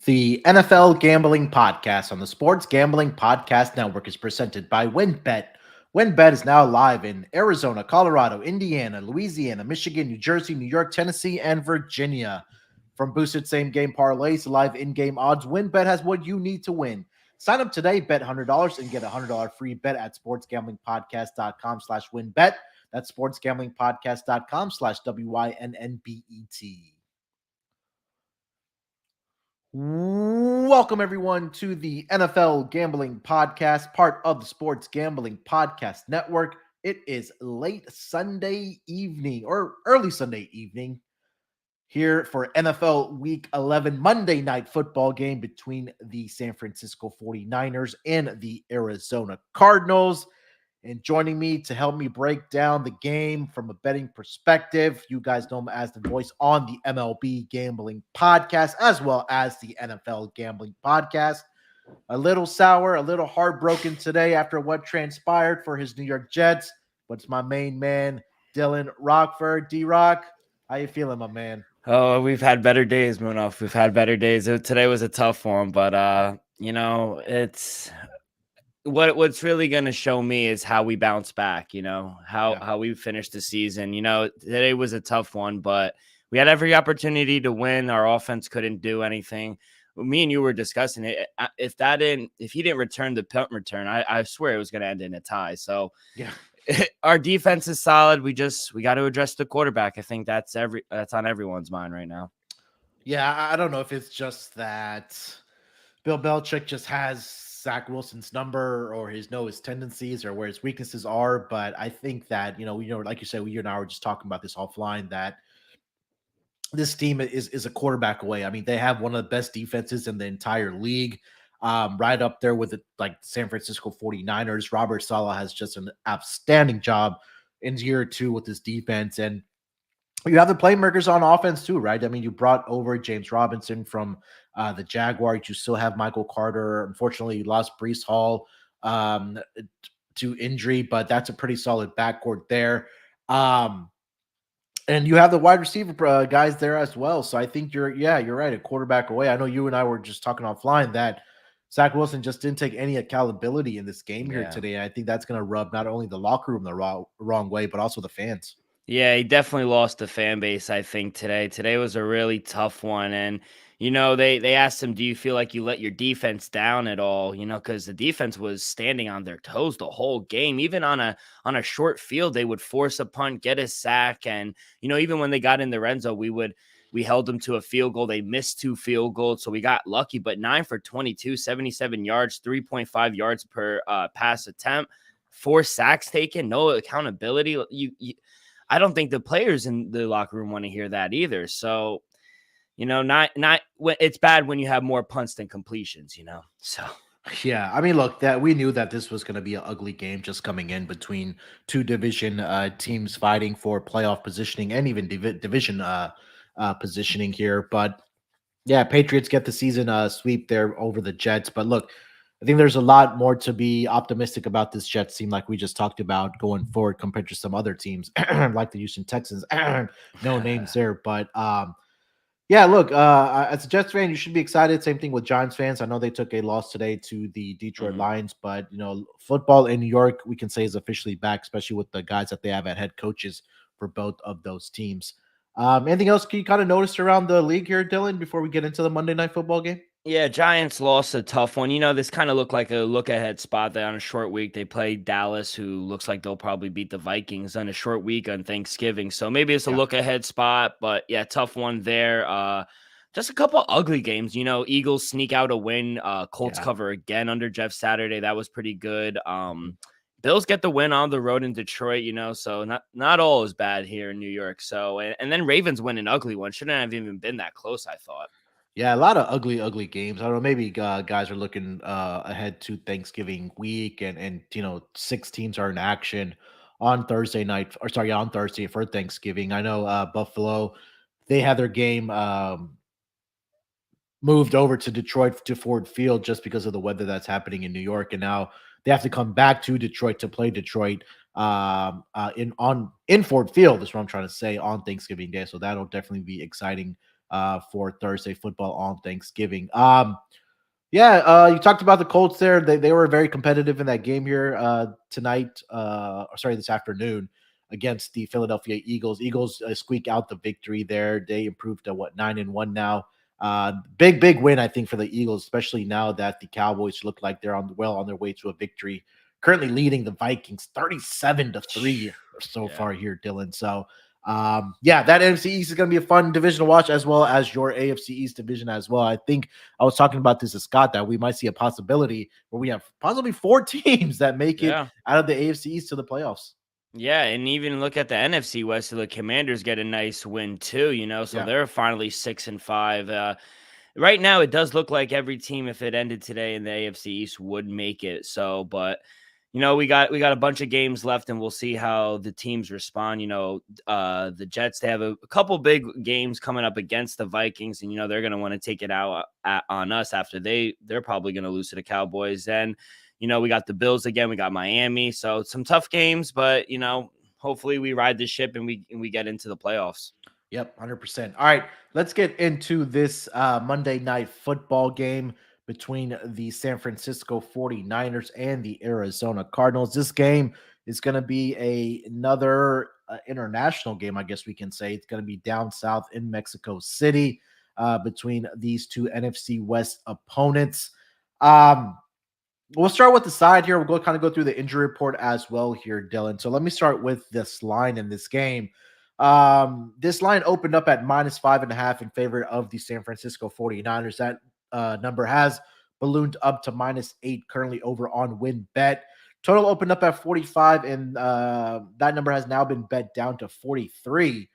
The NFL Gambling Podcast on the Sports Gambling Podcast Network is presented by WynnBET. WynnBET is now live in Arizona, Colorado, Indiana, Louisiana, Michigan, New Jersey, New York, Tennessee, and Virginia. From boosted same-game parlays to live in-game odds, WynnBET has what you need to win. Sign up today, bet $100, and get a $100 free bet at sportsgamblingpodcast.com/WynnBET. That's sportsgamblingpodcast.com/WYNNBET. Welcome, everyone, to the NFL Gambling Podcast, part of the Sports Gambling Podcast Network. It is late Sunday evening or early Sunday evening here for NFL Week 11 Monday Night Football game between the San Francisco 49ers and the Arizona Cardinals. And joining me to help me break down the game from a betting perspective, you guys know him as the voice on the MLB Gambling Podcast, as well as the NFL Gambling Podcast. A little sour, a little heartbroken today after what transpired for his New York Jets, but it's my main man, Dylan Rockford. D-Rock, how you feeling, my man? Oh, we've had better days, Munaf. We've had better days. Today was a tough one, but it's what's really going to show me is how we bounce back, how we finish the season. Today was a tough one, but we had every opportunity to win. Our offense couldn't do anything. Me and you were discussing it. If he didn't return the punt return, I swear it was going to end in a tie. So yeah. Our defense is solid. We got to address the quarterback. I think that's on everyone's mind right now. Yeah, I don't know if it's just that Bill Belichick just has Zach Wilson's number or his tendencies or where his weaknesses are. But I think that, like you said, you and I were just talking about this offline, that this team is a quarterback away. I mean, they have one of the best defenses in the entire league, right up there with like San Francisco 49ers. Robert Saleh has just an outstanding job in year two with his defense. And you have the playmakers on offense too, right? I mean, you brought over James Robinson from the Jaguars. You still have Michael Carter. Unfortunately, you lost Breece Hall to injury, but that's a pretty solid backcourt there. And you have the wide receiver guys there as well. So I think you're right. A quarterback away. I know you and I were just talking offline that Zach Wilson just didn't take any accountability in this game here today. And I think that's going to rub not only the locker room the wrong way, but also the fans. Yeah, he definitely lost the fan base, I think, today. Today was a really tough one. And, they asked him, do you feel like you let your defense down at all? Because the defense was standing on their toes the whole game. Even on a short field, they would force a punt, get a sack. And, even when they got in the red zone, we held them to a field goal. They missed 2 field goals, so we got lucky. But 9 for 22, 77 yards, 3.5 yards per pass attempt, 4 sacks taken, no accountability. I don't think the players in the locker room want to hear that either. So, it's bad when you have more punts than completions, So, yeah, I mean, look, that we knew that this was going to be an ugly game just coming in between two division teams fighting for playoff positioning and even division positioning here. But yeah, Patriots get the season sweep there over the Jets. But look, I think there's a lot more to be optimistic about this Jets team, like we just talked about going forward compared to some other teams like the Houston Texans. No names there, but yeah, look, as a Jets fan, you should be excited. Same thing with Giants fans. I know they took a loss today to the Detroit Lions, but football in New York, we can say, is officially back, especially with the guys that they have at head coaches for both of those teams. Anything else you kind of noticed around the league here, Dylan, before we get into the Monday Night Football game? Yeah, Giants lost a tough one. This kind of looked like a look-ahead spot there on a short week. They played Dallas, who looks like they'll probably beat the Vikings on a short week on Thanksgiving. So maybe it's a look-ahead spot, but yeah, tough one there. Just a couple ugly games. Eagles sneak out a win. Colts cover again under Jeff Saturday. That was pretty good. Bills get the win on the road in Detroit, so not all is bad here in New York. So, and then Ravens win an ugly one. Shouldn't have even been that close, I thought. Yeah, a lot of ugly games. I don't know. Maybe guys are looking ahead to Thanksgiving week, and 6 teams are in action on Thursday night, or sorry, on Thursday for Thanksgiving. I know Buffalo, they had their game moved over to Detroit to Ford Field just because of the weather that's happening in New York, and now they have to come back to Detroit to play Detroit in Ford Field. Is what I'm trying to say, on Thanksgiving Day. So that'll definitely be exciting for Thursday football on Thanksgiving. Yeah, you talked about the Colts there. They were very competitive in that game here tonight. Sorry, this afternoon against the Philadelphia Eagles. Eagles squeak out the victory there. They improved to what 9-1 now. Big win, I think, for the Eagles, especially now that the Cowboys look like they're on their way to a victory. Currently leading the Vikings 37-3 so Yeah. far here, Dylan. So yeah, that NFC East is going to be a fun division to watch, as well as your AFC East division as well. I think I was talking about this to Scott that we might see a possibility where we have possibly 4 teams that make it Yeah. out of the AFC East to the playoffs. Yeah, and even look at the NFC West. So the Commanders get a nice win too, so Yeah. they're finally 6-5. Right now, it does look like every team, if it ended today in the AFC East, would make it. So, but we got a bunch of games left, and we'll see how the teams respond. The Jets, they have a couple big games coming up against the Vikings, and they're going to want to take it out on us after they're probably going to lose to the Cowboys. Then, we got the Bills again, we got Miami, so some tough games, but hopefully we ride this ship and we get into the playoffs. Yep, 100%. All right, let's get into this Monday night football game between the San Francisco 49ers and the Arizona Cardinals. This game is going to be another international game, I guess we can say. It's going to be down south in Mexico City between these two NFC West opponents. Um, we'll start with the side here. We'll kind of go through the injury report as well here, Dylan. So let me start with this line in this game. This line opened up at -5.5 in favor of the San Francisco 49ers. That number has ballooned up to -8 currently over on WinBet. Total opened up at 45, and that number has now been bet down to 43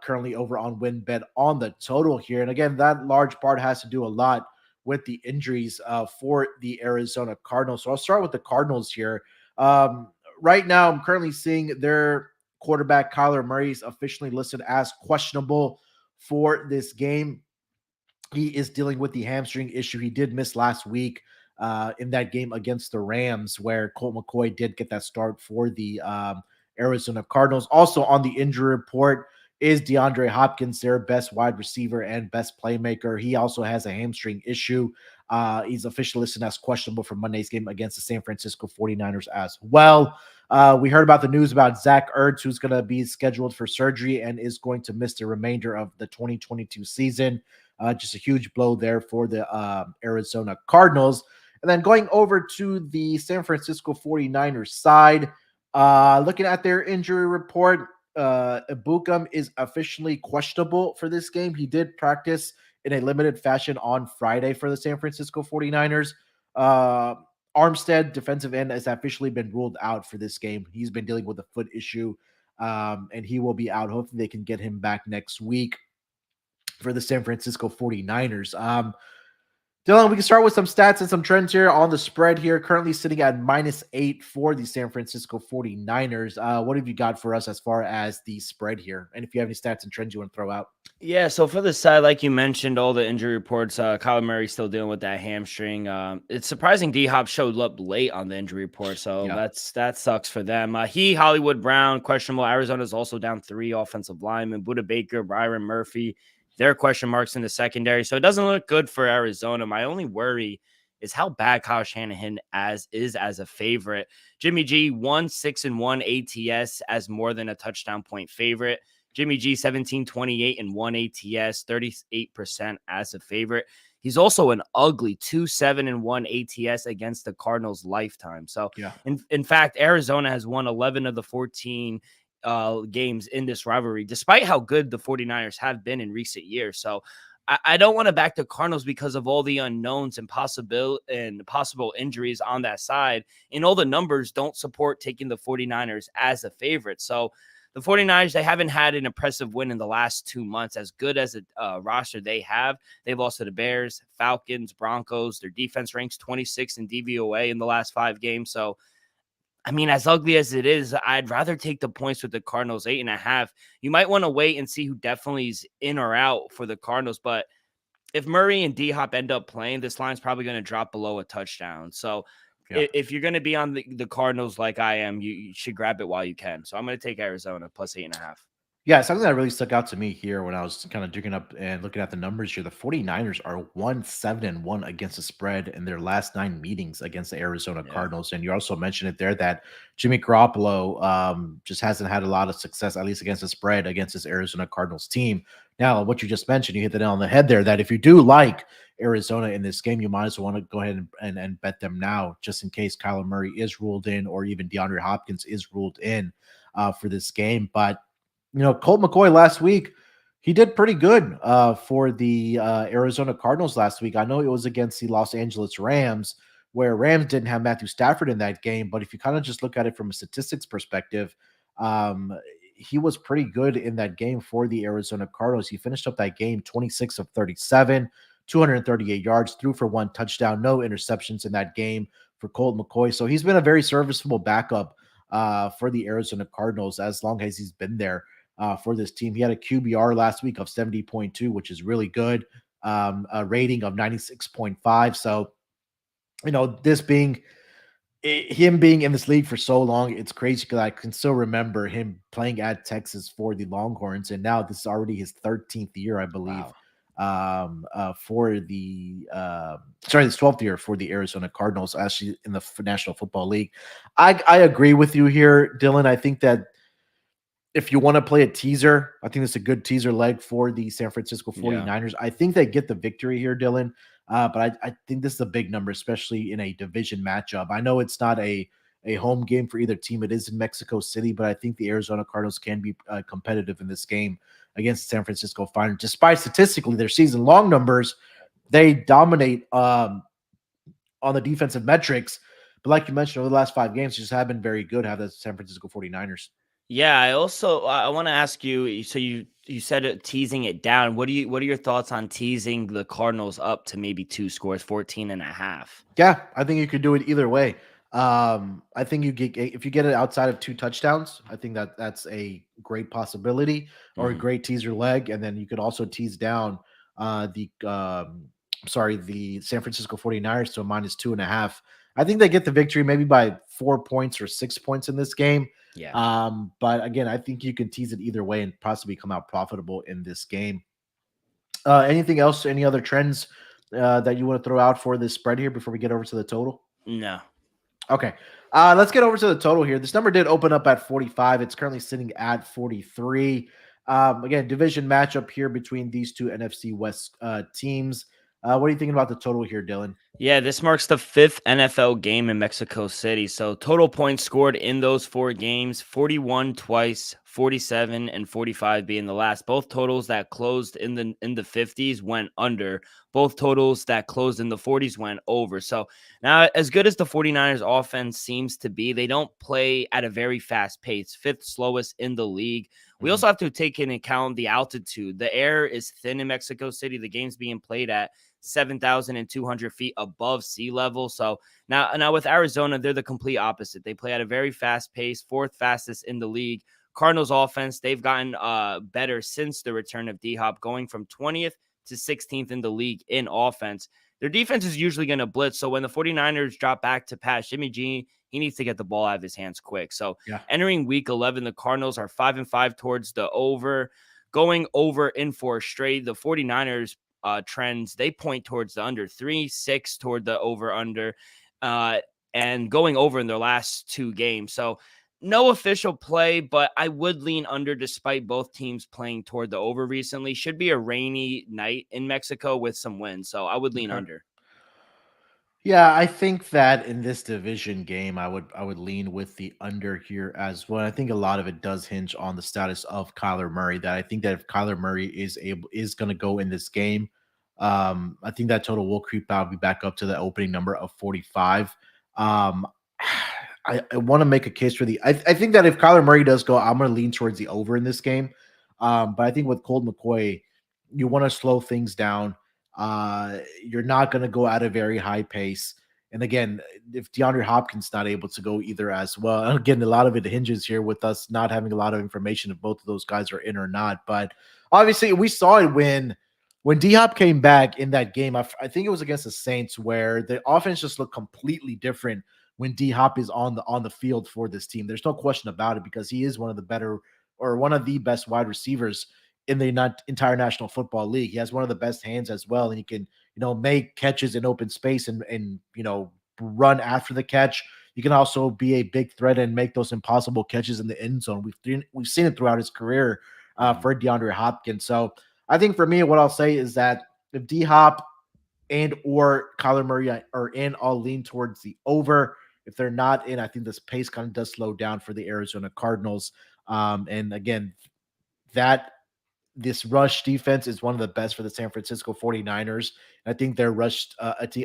currently over on WinBet on the total here. And again, that large part has to do a lot with the injuries for the Arizona Cardinals. So I'll start with the Cardinals here. Right now, I'm currently seeing their quarterback Kyler Murray is officially listed as questionable for this game. He is dealing with the hamstring issue. He did miss last week in that game against the Rams, where Colt McCoy did get that start for the Arizona Cardinals. Also on the injury report is DeAndre Hopkins, their best wide receiver and best playmaker. He also has a hamstring issue. He's officially listed as questionable for Monday's game against the San Francisco 49ers as well. We heard about the news about Zach Ertz, who's going to be scheduled for surgery and is going to miss the remainder of the 2022 season. Just a huge blow there for the Arizona Cardinals. And then going over to the San Francisco 49ers side, looking at their injury report, Ibukam is officially questionable for this game. He did practice in a limited fashion on Friday for the San Francisco 49ers. Armstead, defensive end, has officially been ruled out for this game. He's been dealing with a foot issue, and he will be out. Hopefully, they can get him back next week for the San Francisco 49ers. Dylan, we can start with some stats and some trends here on the spread here. Currently sitting at -8 for the San Francisco 49ers. What have you got for us as far as the spread here? And if you have any stats and trends you want to throw out? Yeah, so for the side, like you mentioned, all the injury reports, Kyler Murray's still dealing with that hamstring. It's surprising D Hop showed up late on the injury report, so Yeah. that sucks for them. Hollywood Brown, questionable. Arizona's also down 3 offensive linemen. Buda Baker, Byron Murphy, they're question marks in the secondary. So it doesn't look good for Arizona. My only worry is how bad Kyle Shanahan is as a favorite. Jimmy G, 1-6-1 ATS as more than a touchdown point favorite. Jimmy G, 17-28 and 1 ATS, 38% as a favorite. He's also an ugly 2-7-1 ATS against the Cardinals lifetime. So, Yeah. in fact, Arizona has won 11 of the 14 games in this rivalry, despite how good the 49ers have been in recent years. So, I don't want to back the Cardinals because of all the unknowns and possible injuries on that side. And all the numbers don't support taking the 49ers as a favorite. So, the 49ers, they haven't had an impressive win in the last 2 months. As good as a roster they have, they've lost to the Bears, Falcons, Broncos. Their defense ranks 26 in DVOA in the last 5 games. So, I mean, as ugly as it is, I'd rather take the points with the Cardinals, 8.5. You might want to wait and see who definitely is in or out for the Cardinals. But if Murray and D-Hop end up playing, this line's probably going to drop below a touchdown. So, Yeah. if you're going to be on the Cardinals like I am, you should grab it while you can. So I'm going to take Arizona plus 8.5. Yeah, something that really stuck out to me here when I was kind of digging up and looking at the numbers here, the 49ers are 1-7-1 against the spread in their last 9 meetings against the Arizona Yeah. Cardinals. And you also mentioned it there that Jimmy Garoppolo just hasn't had a lot of success, at least against the spread, against this Arizona Cardinals team. Now, what you just mentioned, you hit the nail on the head there, that if you do like Arizona in this game, you might as well want to go ahead and bet them now, just in case Kyler Murray is ruled in or even DeAndre Hopkins is ruled in for this game. But Colt McCoy last week, he did pretty good for the Arizona Cardinals last week. I know it was against the Los Angeles Rams, where Rams didn't have Matthew Stafford in that game. But if you kind of just look at it from a statistics perspective, um, he was pretty good in that game for the Arizona Cardinals. He finished up that game 26 of 37, 238 yards, threw for 1 touchdown, no interceptions in that game for Colt McCoy. So he's been a very serviceable backup for the Arizona Cardinals as long as he's been there for this team. He had a QBR last week of 70.2, which is really good, a rating of 96.5. So, this being him being in this league for so long, it's crazy because I can still remember him playing at Texas for the Longhorns, and now this is already his 13th year, I believe, Wow. for the sorry, his 12th year for the Arizona Cardinals, actually in the National Football League. I agree with you here, Dylan. I think that if you want to play a teaser, I think it's a good teaser leg for the San Francisco Yeah. 49ers. I think they get the victory here, Dylan. But I think this is a big number, especially in a division matchup. I know it's not a home game for either team. It is in Mexico City, but I think the Arizona Cardinals can be competitive in this game against the San Francisco 49ers. Despite statistically their season long numbers, they dominate on the defensive metrics. But like you mentioned, over the last 5 games, just have been very good, have the San Francisco 49ers. Yeah, I want to ask you. So you said teasing it down. What are your thoughts on teasing the Cardinals up to maybe two scores, 14 and a half? Yeah, I think you could do it either way. I think you get if you get it outside of 2 touchdowns, I think that's a great possibility or a Mhm. great teaser leg, and then you could also tease down the the San Francisco 49ers to a -2.5. I think they get the victory maybe by 4 points or 6 points in this game. Yeah. But again, I think you can tease it either way and possibly come out profitable in this game. Anything else? Any other trends that you want to throw out for this spread here before we get over to the total? No. Okay. Let's get over to the total here. This number did open up at 45. It's currently sitting at 43. Again, division matchup here between these two NFC West teams. What are you thinking about the total here, Dylan? Yeah, this marks the fifth NFL game in Mexico City. So total points scored in those 4 games, 41 twice, 47 and 45 being the last. Both totals that closed in the 50s went under. Both totals that closed in the 40s went over. So now as good as the 49ers offense seems to be, they don't play at a very fast pace, fifth slowest in the league. We Mhm. also have to take into account the altitude. The air is thin in Mexico City. The game's being played at 7,200 feet above sea level. So now with Arizona, they're the complete opposite. They play at a very fast pace, fourth fastest in the league. Cardinals offense, they've gotten better since the return of D-Hop, going from 20th to 16th in the league in offense. Their defense is usually going to blitz. So when the 49ers drop back to pass, Jimmy G, he needs to get the ball out of his hands quick. So Yeah. entering week 11, the Cardinals are 5-5 towards the over. Going over in for a straight, the 49ers trends, they point towards the under, 3-6 toward the over under, uh, and going over in their last 2 games. So no official play, but I would lean under despite both teams playing toward the over recently. Should be a rainy night in Mexico with some wind. So I would lean Okay. under. Yeah, I think that in this division game, I would lean with the under here as well. I think a lot of it does hinge on the status of Kyler Murray. That I think that if Kyler Murray is going to go in this game, I think that total will creep out, be back up to the opening number of 45. Um, I want to make a case for I think that if Kyler Murray does go, I'm going to lean towards the over in this game. But I think with Colt McCoy, you want to slow things down. You're not going to go at a very high pace. And again, if DeAndre Hopkins not able to go either as well, and again, a lot of it hinges here with us not having a lot of information if both of those guys are in or not. But obviously, we saw it when D Hop came back in that game. I think it was against the Saints where the offense just looked completely different when D Hop is on the field for this team. There's no question about it because he is one of the better or one of the best wide receivers in the entire National Football League. He has one of the best hands as well, and he can make catches in open space and run after the catch. You can also be a big threat and make those impossible catches in the end zone. We've seen it throughout his career Mhm. for DeAndre Hopkins. So I think for me, what I'll say is that if D Hop and or Kyler Murray are in, I'll lean towards the over. If they're not in, I think this pace kind of does slow down for the Arizona Cardinals. And again, that this rush defense is one of the best for the San Francisco 49ers. I think their rush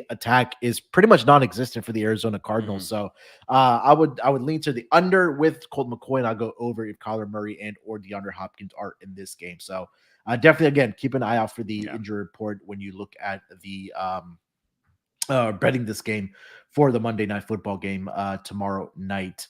attack is pretty much non-existent for the Arizona Cardinals. Mhm. So I would lean to the under with Colt McCoy, and I'll go over if Kyler Murray and or DeAndre Hopkins are in this game. So definitely, again, keep an eye out for the Yeah. injury report when you look at the betting this game for the Monday Night Football game tomorrow night.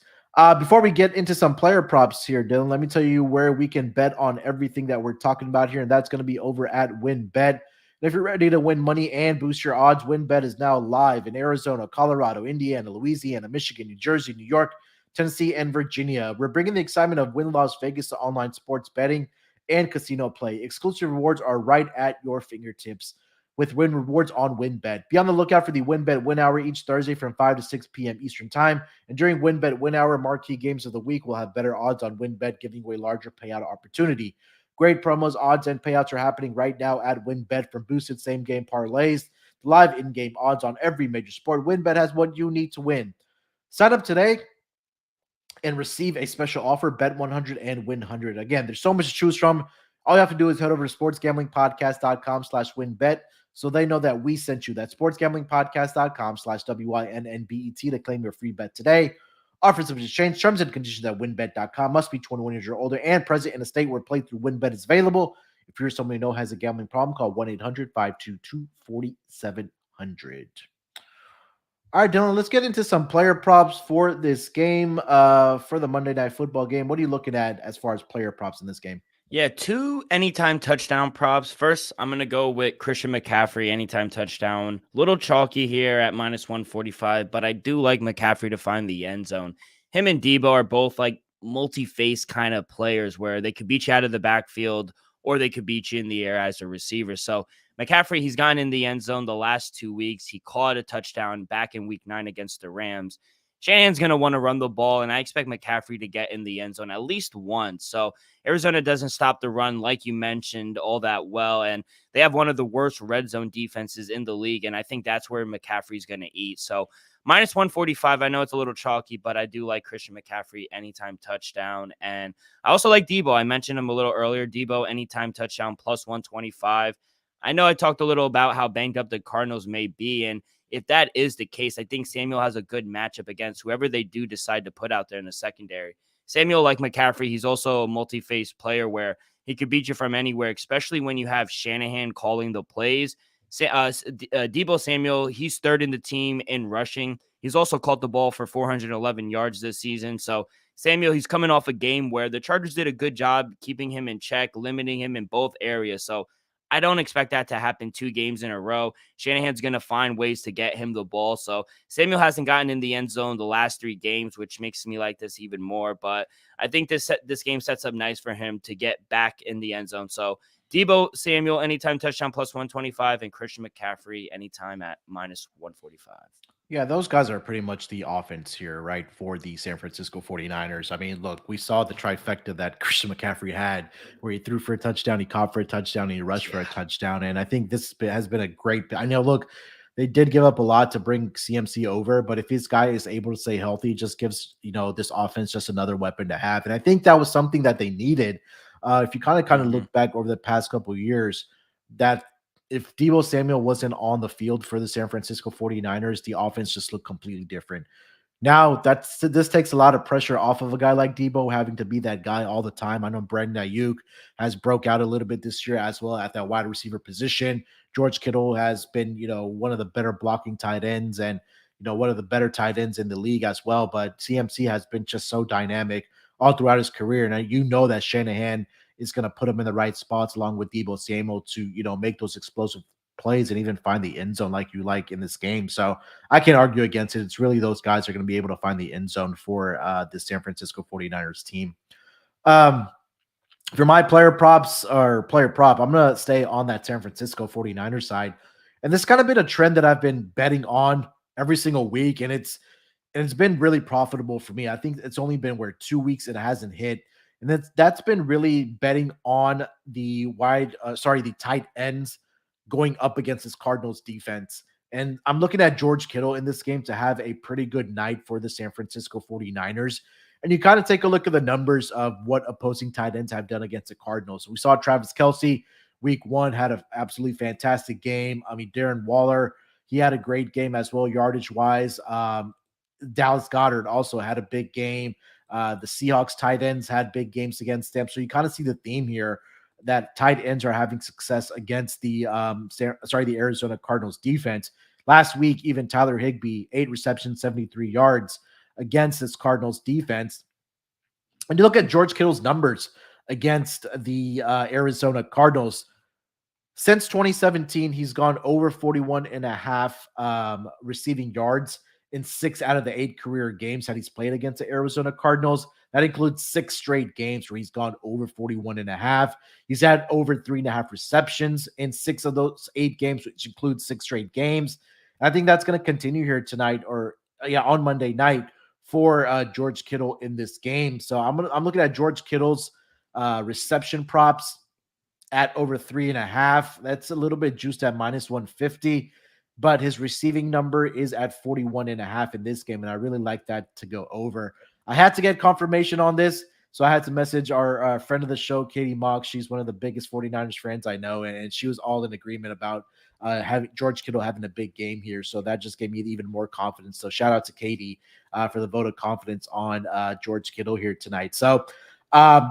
Before we get into some player props here, Dylan, let me tell you where we can bet on everything that we're talking about here, and that's going to be over at WinBet. And if you're ready to win money and boost your odds, WinBet is now live in Arizona, Colorado, Indiana, Louisiana, Michigan, New Jersey, New York, Tennessee, and Virginia. We're bringing the excitement of Win Las Vegas to online sports betting and casino play. Exclusive rewards are right at your fingertips with Win Rewards on WinBet. Be on the lookout for the WinBet Win Hour each Thursday from 5 to 6 p.m. Eastern Time. And during WinBet Win Hour, marquee games of the week will have better odds on WinBet, giving you a larger payout opportunity. Great promos, odds, and payouts are happening right now at WinBet, from boosted same-game parlays to live in-game odds on every major sport. WinBet has what you need to win. Sign up today and receive a special offer. Bet 100 and win 100. Again, there's so much to choose from. All you have to do is head over to sportsgamblingpodcast.com/winbet so they know that we sent you. That sportsgamblingpodcast.com/WINNBET to claim your free bet today. Offers of exchange, terms and conditions at winbet.com. Must be 21 years or older and present in a state where playthrough WinBet is available. If you're someone you know has a gambling problem, call 1-800-522-4700. All right, Dylan, let's get into some player props for this game, for the Monday Night Football game. What are you looking at as far as player props in this game? Yeah, two anytime touchdown props. First, I'm going to go with Christian McCaffrey, anytime touchdown. Little chalky here at minus 145, but I do like McCaffrey to find the end zone. Him and Debo are both like multi-face kind of players where they could beat you out of the backfield or they could beat you in the air as a receiver. So McCaffrey, he's gone in the end zone the last 2 weeks. He caught a touchdown back in week 9 against the Rams. Shanahan's going to want to run the ball, and I expect McCaffrey to get in the end zone at least once. So Arizona doesn't stop the run, like you mentioned, all that well. And they have one of the worst red zone defenses in the league. And I think that's where McCaffrey's going to eat. So minus 145, I know it's a little chalky, but I do like Christian McCaffrey anytime touchdown. And I also like Debo. I mentioned him a little earlier. Debo anytime touchdown plus 125. I know I talked a little about how banged up the Cardinals may be. And if that is the case, I think Samuel has a good matchup against whoever they do decide to put out there in the secondary. Samuel, like McCaffrey, he's also a multi-phase player where he could beat you from anywhere, especially when you have Shanahan calling the plays. Debo Samuel, he's third in the team in rushing. He's also caught the ball for 411 yards this season. So Samuel, he's coming off a game where the Chargers did a good job keeping him in check, limiting him in both areas. So I don't expect that to happen 2 games in a row. Shanahan's going to find ways to get him the ball. So Samuel hasn't gotten in the end zone the last 3 games, which makes me like this even more. But I think this game sets up nice for him to get back in the end zone. So Debo Samuel, anytime touchdown plus 125, and Christian McCaffrey, anytime at minus 145. Yeah, those guys are pretty much the offense here, right, for the San Francisco 49ers. I mean, look, we saw the trifecta that Christian McCaffrey had, where he threw for a touchdown, he caught for a touchdown, and he rushed for a Yeah. touchdown. And I think has been a great. I know, look, they did give up a lot to bring CMC over, but if this guy is able to stay healthy, it just gives, this offense just another weapon to have. And I think that was something that they needed. If you kind of Mm-hmm. look back over the past couple of years, that if Debo Samuel wasn't on the field for the San Francisco 49ers, the offense just looked completely different. Now this takes a lot of pressure off of a guy like Debo having to be that guy all the time. I know Brandon Ayuk has broke out a little bit this year as well at that wide receiver position. George Kittle has been, one of the better blocking tight ends and, one of the better tight ends in the league as well. But CMC has been just so dynamic all throughout his career. And you know that Shanahan is going to put him in the right spots along with Debo Samuel to, make those explosive plays and even find the end zone like you like in this game. So I can't argue against it. It's really those guys are going to be able to find the end zone for the San Francisco 49ers team. Um, For my player props or player prop, I'm going to stay on that San Francisco 49ers side. And this kind of been a trend that I've been betting on every single week. And it's been really profitable for me. I think it's only been where 2 weeks it hasn't hit. And that's been really betting on the tight ends going up against this Cardinals defense. And I'm looking at George Kittle in this game to have a pretty good night for the San Francisco 49ers. And you kind of take a look at the numbers of what opposing tight ends have done against the Cardinals. We saw Travis Kelsey week one had an absolutely fantastic game. I mean, Darren Waller, he had a great game as well, yardage wise. Dallas Goedert also had a big game. The Seahawks tight ends had big games against them. So you kind of see the theme here that tight ends are having success against the Arizona Cardinals defense. Last week, even Tyler Higbee, 8 receptions, 73 yards against this Cardinals defense. And you look at George Kittle's numbers against the Arizona Cardinals. Since 2017, he's gone over 41 and a half receiving yards in 6 out of the 8 career games that he's played against the Arizona Cardinals. That includes 6 straight games where he's gone over 41 and a half. He's had over 3.5 receptions in 6 of those 8 games, which includes 6 straight games. I think that's going to continue here tonight on Monday night for George Kittle in this game. So I'm looking at George Kittle's reception props at over 3.5. That's a little bit juiced at -150, but his receiving number is at 41.5 in this game. And I really like that to go over. I had to get confirmation on this. So I had to message our friend of the show, Katie Mock. She's one of the biggest 49ers fans I know. And she was all in agreement about having George Kittle having a big game here. So that just gave me even more confidence. So shout out to Katie for the vote of confidence on George Kittle here tonight. So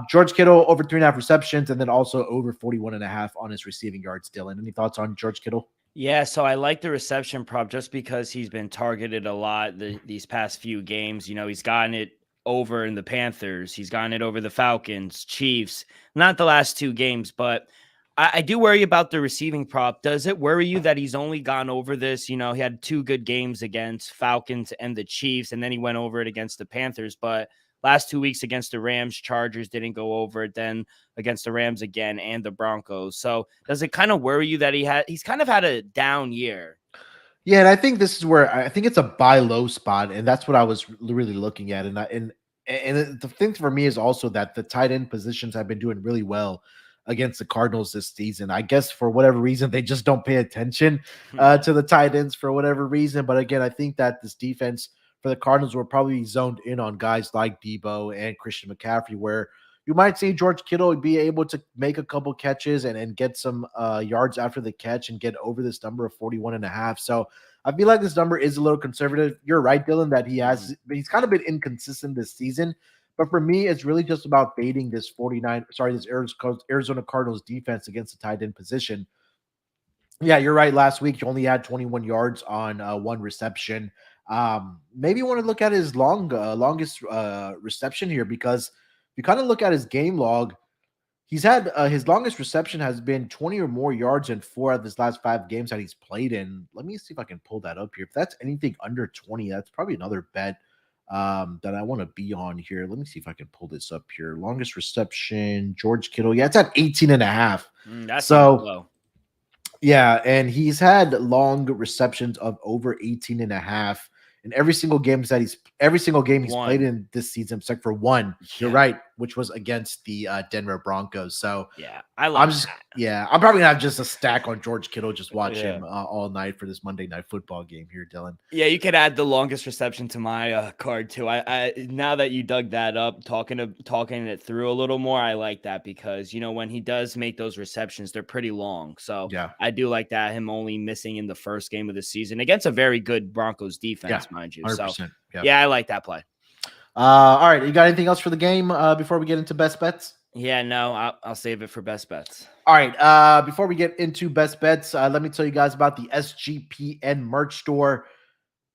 George Kittle over 3.5 receptions and then also over 41.5 on his receiving yards. Dylan, any thoughts on George Kittle? Yeah, so I like the reception prop just because he's been targeted a lot these past few games. He's gotten it over in the Panthers, he's gotten it over the Falcons, Chiefs, not the last 2 games, but I do worry about the receiving prop. Does it worry you that he's only gone over this? He had 2 good games against Falcons and the Chiefs, and then he went over it against the Panthers, but last 2 weeks against the Rams, Chargers didn't go over it. Then against the Rams again and the Broncos. So does it kind of worry you that he's kind of had a down year? Yeah, and I think this is where I think it's a buy low spot, and that's what I was really looking at. And the thing for me is also that the tight end positions have been doing really well against the Cardinals this season. I guess for whatever reason they just don't pay attention to the tight ends for whatever reason. But again, I think that this defense for the Cardinals were probably zoned in on guys like Debo and Christian McCaffrey, where you might see George Kittle be able to make a couple catches and get some yards after the catch and get over this number of 41.5. So I feel like this number is a little conservative. You're right, Dylan, that he's kind of been inconsistent this season. But for me, it's really just about fading this Arizona Cardinals defense against the tight end position. Yeah, you're right. Last week, you only had 21 yards on 1 reception. Maybe you want to look at his longest reception here, because if you kind of look at his game log, he's had his longest reception has been 20 or more yards in 4 of his last 5 games that he's played in. Let me see if I can pull that up here. If that's anything under 20, that's probably another bet that I want to be on here. Let me see if I can pull this up here. Longest reception, George Kittle. Yeah, it's at 18.5. That seems So low. yeah, and he's had long receptions of over 18 and a half in every single game he's played in this season, except for one. You're right, which was against the Denver Broncos. So yeah, I like I'm probably gonna have just a stack on George Kittle, just watch him all night for this Monday Night Football game here, Dylan. Yeah, you could add the longest reception to my card too. I now that you dug that up, talking it through a little more, I like that because when he does make those receptions, they're pretty long. So Yeah, I do like that. Him only missing in the first game of the season against a very good Broncos defense, mind you. 100%. So yeah, I like that play. All right, you got anything else for the game before we get into best bets? Yeah, no, I'll save it for best bets. All right, before we get into best bets, let me tell you guys about the SGPN merch store.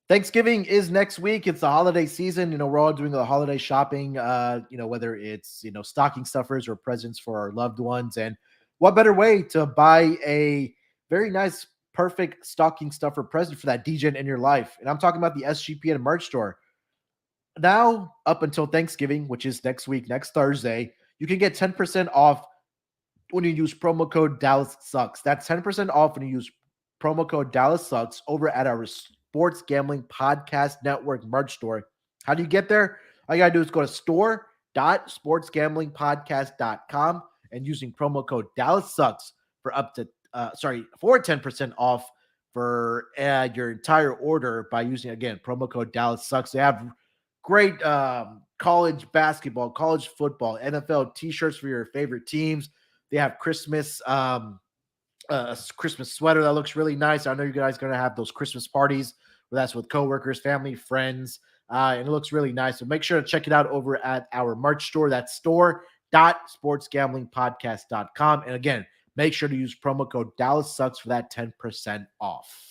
Thanksgiving is next week. It's the holiday season. We're all doing the holiday shopping, whether it's, stocking stuffers or presents for our loved ones. And what better way to buy a very nice, perfect stocking stuffer present for that DJ in your life? And I'm talking about the SGPN merch store. Now, up until Thanksgiving, which is next week, next Thursday, you can get 10% off when you use promo code Dallas Sucks. That's 10% off when you use promo code Dallas Sucks over at our Sports Gambling Podcast Network merch store. How do you get there? All you got to do is go to store.sportsgamblingpodcast.com and using promo code Dallas Sucks for up to, for 10% off for your entire order by using, again, promo code Dallas Sucks. They have great college basketball, college football, NFL t-shirts for your favorite teams. They have a Christmas sweater that looks really nice. I know you guys are going to have those Christmas parties where that's with coworkers, family, friends, and it looks really nice. So make sure to check it out over at our merch store. That's store.sportsgamblingpodcast.com. And again, make sure to use promo code Dallas Sucks for that 10% off.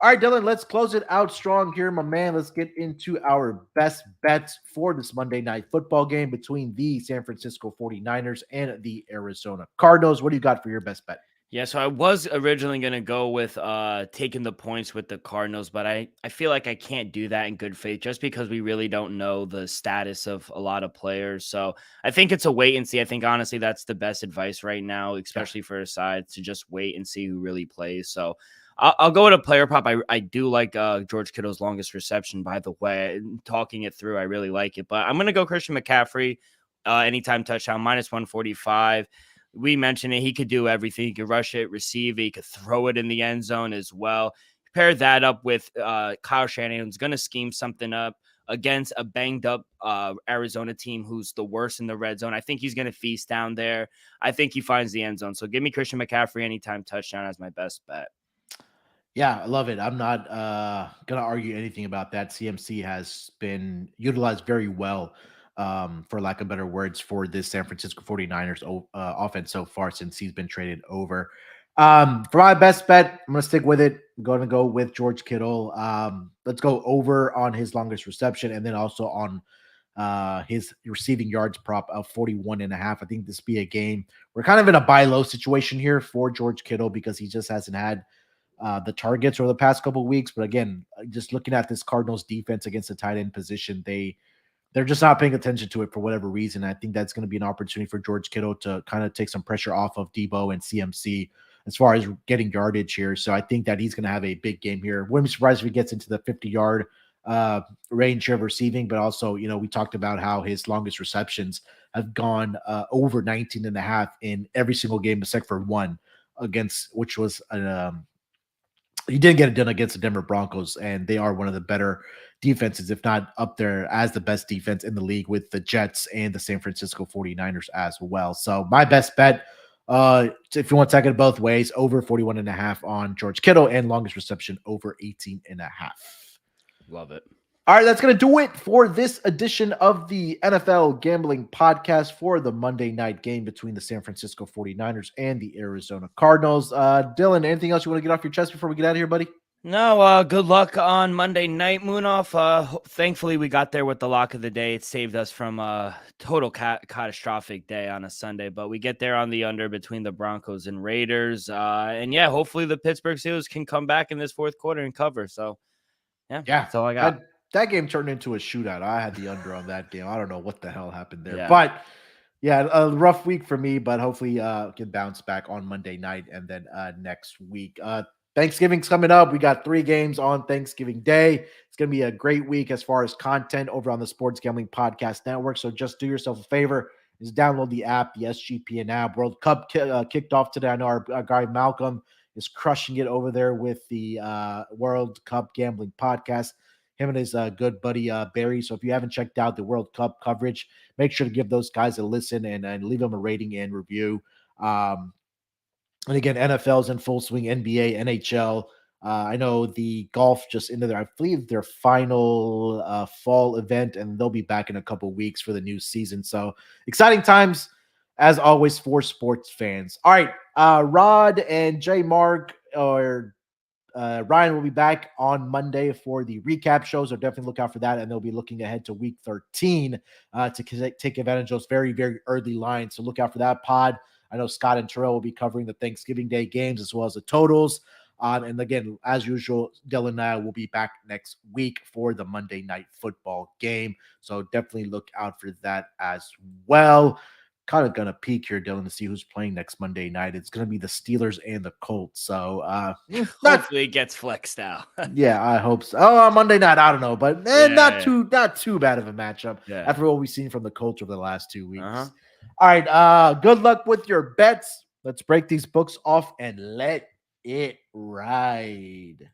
All right, Dylan, let's close it out strong here, my man. Let's get into our best bets for this Monday night football game between the San Francisco 49ers and the Arizona Cardinals. What do you got for your best bet? Yeah, so I was originally going to go with taking the points with the Cardinals, but I feel like I can't do that in good faith just because we really don't know the status of a lot of players. So I think it's a wait and see. I think honestly that's the best advice right now, especially for a side, to just wait and see who really plays. So I'll go with a player prop. I do like George Kittle's longest reception, by the way. Talking it through, I really like it. But I'm going to go Christian McCaffrey, anytime touchdown, -145. We mentioned it. He could do everything. He could rush it, receive it. He could throw it in the end zone as well. Pair that up with Kyle Shanahan, who's going to scheme something up against a banged up Arizona team who's the worst in the red zone. I think he's going to feast down there. I think he finds the end zone. So give me Christian McCaffrey anytime touchdown as my best bet. Yeah, I love it. I'm not going to argue anything about that. CMC has been utilized very well, for lack of better words, for this San Francisco 49ers offense so far since he's been traded over. For my best bet, I'm going to stick with it. I'm going to go with George Kittle. Let's go over on his longest reception and then also on his receiving yards prop of 41.5. I think this be a game. We're kind of in a buy low situation here for George Kittle because he just hasn't had the targets over the past couple of weeks. But again, just looking at this Cardinals defense against the tight end position, they're just not paying attention to it for whatever reason. I think that's going to be an opportunity for George Kittle to kind of take some pressure off of Debo and CMC as far as getting yardage here. So I think that he's going to have a big game here. Wouldn't be surprised if he gets into the 50-yard range of receiving, but also, we talked about how his longest receptions have gone over 19.5 in every single game except for one which was he didn't get it done against the Denver Broncos, and they are one of the better defenses, if not up there as the best defense in the league with the Jets and the San Francisco 49ers as well. So my best bet, if you want to take it both ways, over 41.5 on George Kittle and longest reception over 18.5. Love it. All right, that's going to do it for this edition of the NFL Gambling Podcast for the Monday night game between the San Francisco 49ers and the Arizona Cardinals. Dylan, anything else you want to get off your chest before we get out of here, buddy? No, good luck on Monday night, Munaf. Thankfully, we got there with the lock of the day. It saved us from a total catastrophic day on a Sunday, but we get there on the under between the Broncos and Raiders. And yeah, hopefully the Pittsburgh Steelers can come back in this fourth quarter and cover. So yeah, that's all I got. That game turned into a shootout. I had the under on that game. I don't know what the hell happened there. Yeah. But yeah, a rough week for me, but hopefully can bounce back on Monday night and then next week. Thanksgiving's coming up. We got 3 games on Thanksgiving Day. It's going to be a great week as far as content over on the Sports Gambling Podcast Network. So just do yourself a favor. Is download the app, the SGPN app. World Cup kicked off today. I know our guy Malcolm is crushing it over there with the World Cup Gambling Podcast. Him and his good buddy Barry. So if you haven't checked out the World Cup coverage, make sure to give those guys a listen and leave them a rating and review. And again, NFL's in full swing, NBA, NHL. I know the golf just into I believe their final fall event, and they'll be back in a couple weeks for the new season. So exciting times, as always, for sports fans. All right, Rod and J Mark Ryan will be back on Monday for the recap show, so definitely look out for that. And they'll be looking ahead to week 13 to take advantage of those very, very early lines. So look out for that pod. I know Scott and Terrell will be covering the Thanksgiving Day games as well as the totals. And again, as usual, Dylan and I will be back next week for the Monday Night Football game. So definitely look out for that as well. Kind of gonna peek here, Dylan, to see who's playing next Monday night. It's gonna be the Steelers and the Colts. So not Hopefully it gets flexed out. yeah, I hope so. Oh, on Monday night, I don't know, but Yeah, not too bad of a matchup yeah. after what we've seen from the Colts over the last 2 Uh-huh. weeks. All right, good luck with your bets. Let's break these books off and let it ride.